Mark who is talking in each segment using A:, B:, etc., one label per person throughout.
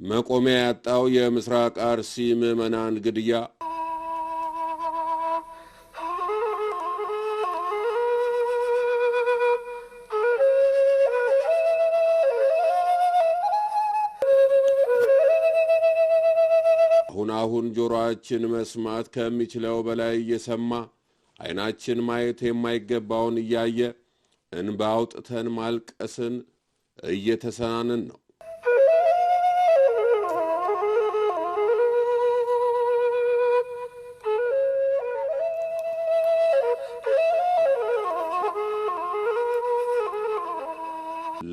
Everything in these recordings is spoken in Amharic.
A: መቆሚያ ያጣው የምስራቅ አርሲ ምዕመናን ግድያ አሁን ጆሮአችን መስማት ከሚችለው በላይ እየሰማ አይናችን ማየት የማይገባውን እያየ እንባ አውጥተን ማልቀስን እየተሰናነን ነው።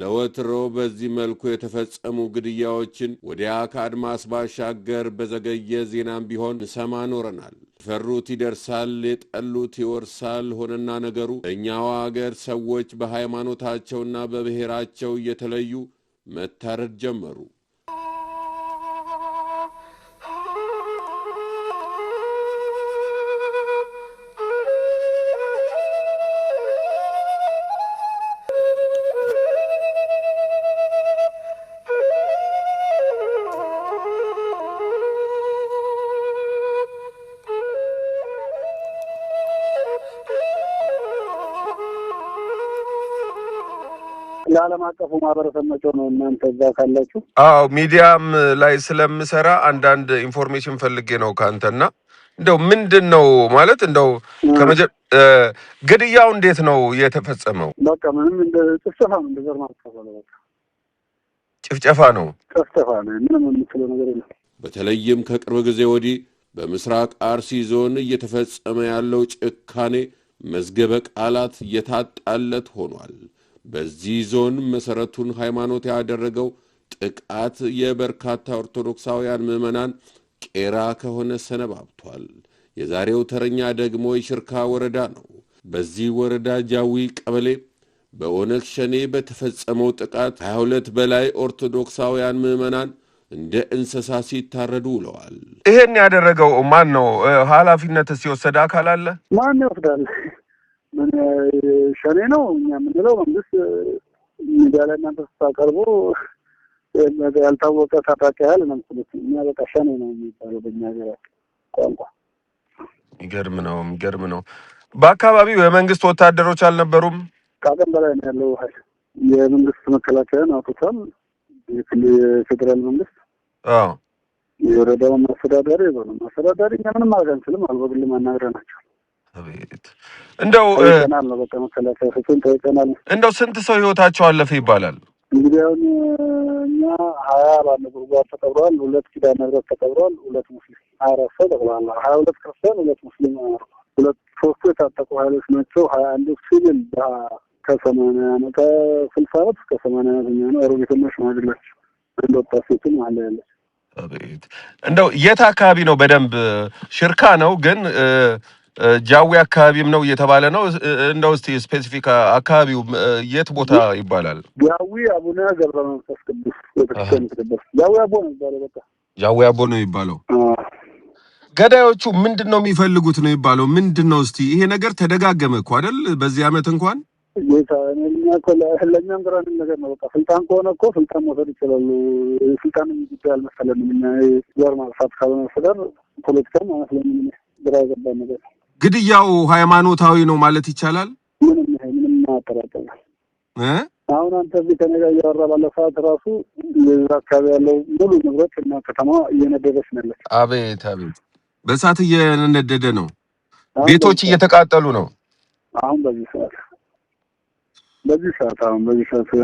A: ለወትሮ በዚህ መልኩ የተፈጸሙ ግድያዎችን ወዲያ ከአድማስ ባሻገር በዘገየ ዜናም ቢሆን ሰማ ኖረናል። ፈሩት ይደርሳል፣ የጠሉት ይወርሳል ሆነና ነገሩ እኛው አገር ሰዎች በሃይማኖታቸውና በብሔራቸው እየተለዩ መታረድ ጀመሩ።
B: ለዓለም አቀፉ ማህበረሰብ መጮህ ነው። እናንተ እዛ ካላችሁ
C: ሚዲያም ላይ ስለምሰራ አንዳንድ ኢንፎርሜሽን ፈልጌ ነው ካንተና እንደው ምንድነው ማለት እንደው ግድያው እንዴት ነው የተፈጸመው?
B: በቃ ምንም እንደ ጭፍጨፋ ነው። እንደዘር ማጥፋት በቃ
C: ጭፍጨፋ ነው። ምንም የምትለው ነገር የለም።
A: በተለይም ከቅርብ ጊዜ ወዲህ በምስራቅ አርሲ ዞን እየተፈጸመ ያለው ጭካኔ መዝገበ ቃላት የታጣለት ሆኗል። በዚህ ዞን መሰረቱን ሃይማኖት ያደረገው ጥቃት የበርካታ ኦርቶዶክሳውያን ምዕመናን ቄራ ከሆነ ሰነባብቷል። የዛሬው ተረኛ ደግሞ የሽርካ ወረዳ ነው። በዚህ ወረዳ ጃዊ ቀበሌ በኦነግ ሸኔ በተፈጸመው ጥቃት 22 በላይ ኦርቶዶክሳውያን ምዕመናን እንደ እንስሳ ሲታረዱ ውለዋል።
C: ይሄን ያደረገው ማን ነው? ኃላፊነትስ የወሰደ አካል አለ?
B: ማን ይወስዳል? ምን ሸኔ ነው እኛ የምንለው? መንግስት ሚዲያ ላይ እናንተ ስታቀርቡ ያልታወቀ ታጣቂ ኃይል ነው የምትሉት። እኛ በቃ ሸኔ ነው የሚባለው በእኛ ሀገር ቋንቋ።
C: የሚገርም ነው። በአካባቢው የመንግስት ወታደሮች አልነበሩም?
B: ከአቅም በላይ ነው ያለው ኃይል። የመንግስት መከላከያን አውጥቷል። የፌዴራል መንግስት የወረዳውን አስተዳዳሪ እኛ ምንም ማድረግ አንችልም። በግል ማናገራናቸው
C: እንደው
B: በቃ መከላከያ ፍጹም ጠይቀናል።
C: እንደው ስንት ሰው ህይወታቸው አለፈ ይባላል?
B: እንግዲህ አሁን እኛ 20 ባለ ጉርጓድ ተቀብረዋል። 2 ኪዳነ ምህረት ተቀብረዋል። 2 ሙስሊም 24 ሰው ተቀብረዋል። 22 ክርስቲያን 2 ሙስሊም 3 የታጠቁ ኃይሎች ናቸው። 21 ሲቪል ከ80 ዓመት ከ60 ዓመት እስከ 80 ዓመት ነው። አሮጊትና ሽማግሌዎች አንድ ወጣት ሴትም አለ ያለች።
C: እንደው የት አካባቢ ነው? በደንብ ሽርካ ነው ግን ጃዊ አካባቢም ነው እየተባለ ነው። እንደው እስቲ ስፔሲፊክ አካባቢው የት ቦታ ይባላል?
B: ጃዊ አቡነ ገብረ መንፈስ ቅዱስ ቤተክርስቲያን ተደረሰ። ጃዊ አቦ ነው የሚባለው። በቃ ጃዊ
C: አቦ ነው የሚባለው። ገዳዮቹ ምንድነው የሚፈልጉት ነው የሚባለው? ምንድነው እስቲ ይሄ ነገር ተደጋገመ እኮ አይደል? በዚህ አመት እንኳን
B: ለእኛም ግራ ነገር ነው። በቃ ስልጣን ከሆነ እኮ ስልጣን መውሰድ ይችላሉ። ስልጣን ጉዳይ አልመሰለንም። እኛ ዘር ማጥፋት ካልሆነ በስተቀር ፖለቲካም አይመስለንም። ግራ የገባ ነገር።
C: ግድያው ሃይማኖታዊ ነው ማለት ይቻላል?
B: ምንም አጠራጠራል። አሁን አንተ እዚህ ከእኔ ጋር እያወራ ባለ ሰዓት ራሱ የዛ አካባቢ ያለው ሙሉ ንብረት እና ከተማ እየነደደች ነው ያለች።
C: አቤት በእሳት እየነደደ ነው። ቤቶች እየተቃጠሉ ነው።
B: አሁን በዚህ ሰዓት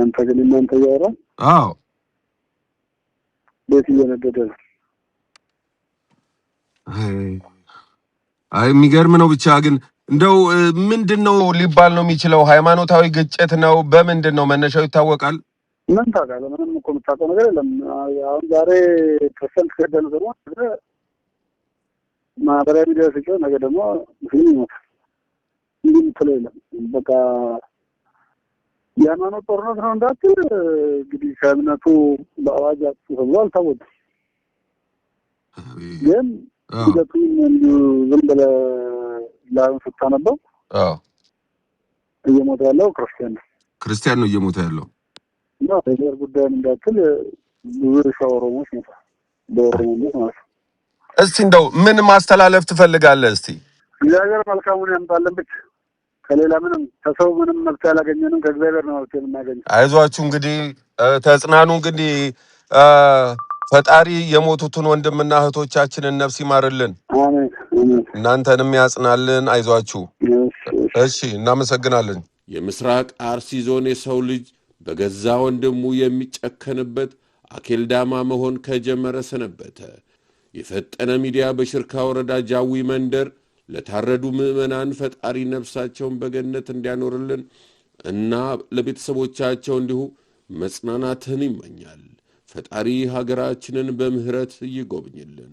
B: አንተ ግን እናንተ እያወራ ቤት እየነደደ ነው።
C: የሚገርም ነው። ብቻ ግን እንደው ምንድነው ሊባል ነው የሚችለው? ሃይማኖታዊ ግጭት ነው? በምንድን ነው መነሻው ይታወቃል?
B: ምን ታውቃለህ? ምንም እኮ የምታውቀው ነገር የለም። አሁን ዛሬ ክርስቲያን ከገደሉ ደግሞ ማህበራዊ ሚዲያ ሲጮህ ነገ ደግሞ ሙስሊም ይሞታል። እንዲህ የምትለው የለም። በቃ የሃይማኖት ጦርነት ነው እንዳትል እንግዲህ ከእምነቱ በአዋጅ አጥፉ ተብሎ አልታወቀም። ግን ሂደቱን ዝም ብለህ ላዩን ስታነበው እየሞተ ያለው ክርስቲያን ነው እየሞተ ያለው እና የዘር ጉዳይን እንዳትል ብዙ ሰው ኦሮሞዎች ሞቷል። በኦሮሞነት ማለት ነው።
C: እስቲ እንደው ምን ማስተላለፍ ትፈልጋለህ? እስቲ
B: እግዚአብሔር መልካሙን ያምጣልን ብቻ። ከሌላ ምንም ከሰው ምንም መብት ያላገኘንም ከእግዚአብሔር ነው መብት የምናገኘው።
C: አይዟችሁ እንግዲህ ተጽናኑ። እንግዲህ ፈጣሪ የሞቱትን ወንድምና እህቶቻችንን ነፍስ ይማርልን፣
B: አሜን አሜን።
C: እናንተንም ያጽናልን። አይዟችሁ። እሺ፣ እናመሰግናለን።
A: የምስራቅ አርሲ ዞን የሰው ልጅ በገዛ ወንድሙ የሚጨከንበት አኬልዳማ መሆን ከጀመረ ሰነበተ። የፈጠነ ሚዲያ በሽርካ ወረዳ ጃዊ መንደር ለታረዱ ምዕመናን ፈጣሪ ነፍሳቸውን በገነት እንዲያኖርልን እና ለቤተሰቦቻቸው እንዲሁ መጽናናትን ይመኛል። ፈጣሪ ሀገራችንን በምህረት ይጎብኝልን።